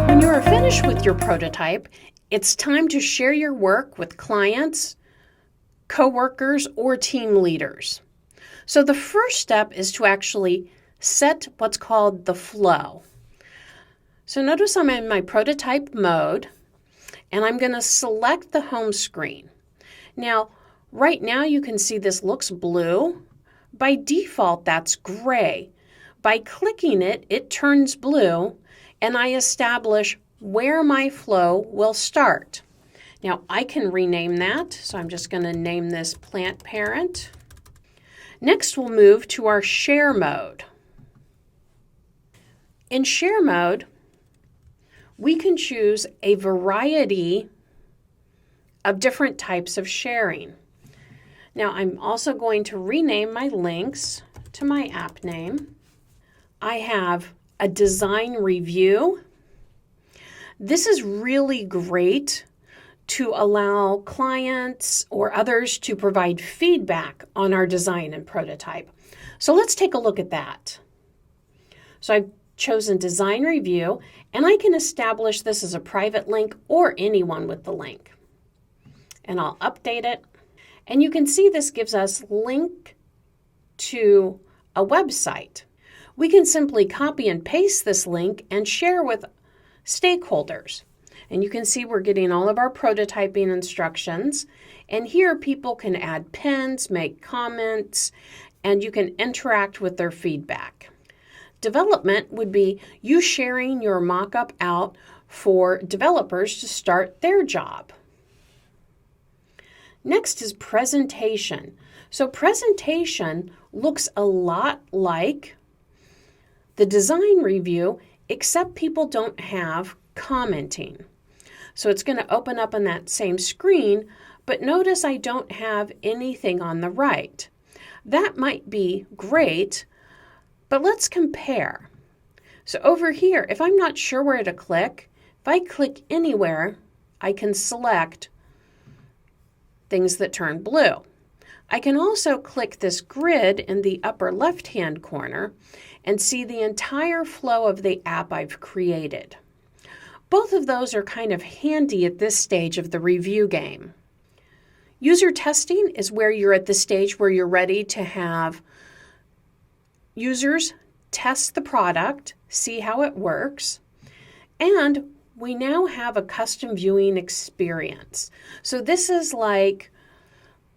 When you are finished with your prototype, it's time to share your work with clients, coworkers, or team leaders. So the first step is to actually set what's called the flow. So notice I'm in my prototype mode, and I'm going to select the home screen. Now, right now you can see this looks blue. By default, that's gray. By clicking it, it turns blue, and I establish where my flow will start. Now, I can rename that, so I'm just going to name this Plant Parent. Next, we'll move to our share mode. In share mode, we can choose a variety of different types of sharing. Now, I'm also going to rename my links to my app name. I have a design review. This is really great to allow clients or others to provide feedback on our design and prototype. So let's take a look at that. So I've chosen design review, and I can establish this as a private link or anyone with the link. And I'll update it. And you can see this gives us link to a website. We can simply copy and paste this link and share with stakeholders. And you can see we're getting all of our prototyping instructions. And here people can add pins, make comments, and you can interact with their feedback. Development would be you sharing your mock-up out for developers to start their job. Next is presentation. So presentation looks a lot like the design review, except people don't have commenting. So it's going to open up on that same screen, but notice I don't have anything on the right. That might be great, but let's compare. So over here, if I'm not sure where to click, if I click anywhere, I can select things that turn blue. I can also click this grid in the upper left-hand corner and see the entire flow of the app I've created. Both of those are kind of handy at this stage of the review game. User testing is where you're at the stage where you're ready to have users test the product, see how it works, and we now have a custom viewing experience. So this is like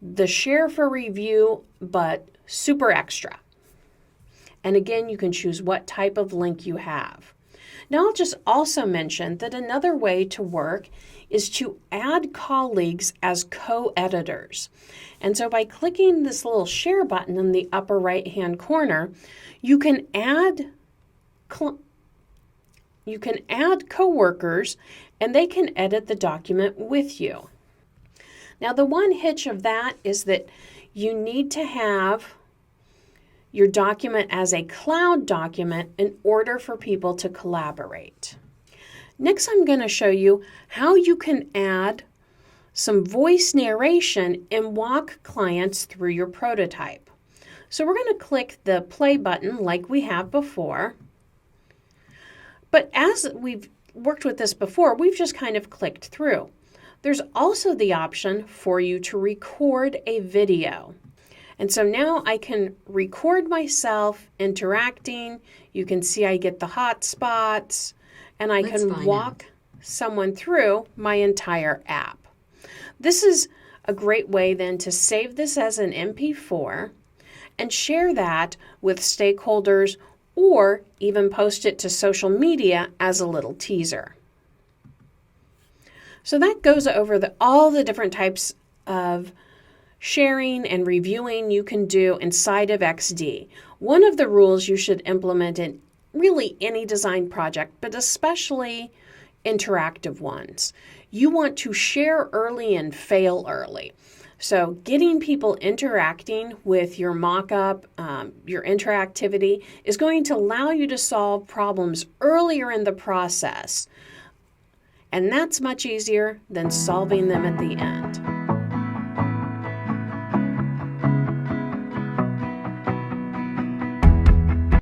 the share for review, but super extra. And again, you can choose what type of link you have. Now I'll just also mention that another way to work is to add colleagues as co-editors. And so by clicking this little share button in the upper right-hand corner, you can add coworkers, and they can edit the document with you. Now the one hitch of that is that you need to have your document as a cloud document in order for people to collaborate. Next, I'm going to show you how you can add some voice narration and walk clients through your prototype. So we're going to click the play button like we have before. But as we've worked with this before, we've just kind of clicked through. There's also the option for you to record a video. And so now I can record myself interacting. You can see I get the hot spots, and I can walk someone through my entire app. This is a great way then to save this as an MP4 and share that with stakeholders, or even post it to social media as a little teaser. So that goes over all the different types of sharing and reviewing you can do inside of XD. One of the rules you should implement in really any design project, but especially interactive ones. You want to share early and fail early. So getting people interacting with your mock-up, your interactivity, is going to allow you to solve problems earlier in the process. And that's much easier than solving them at the end.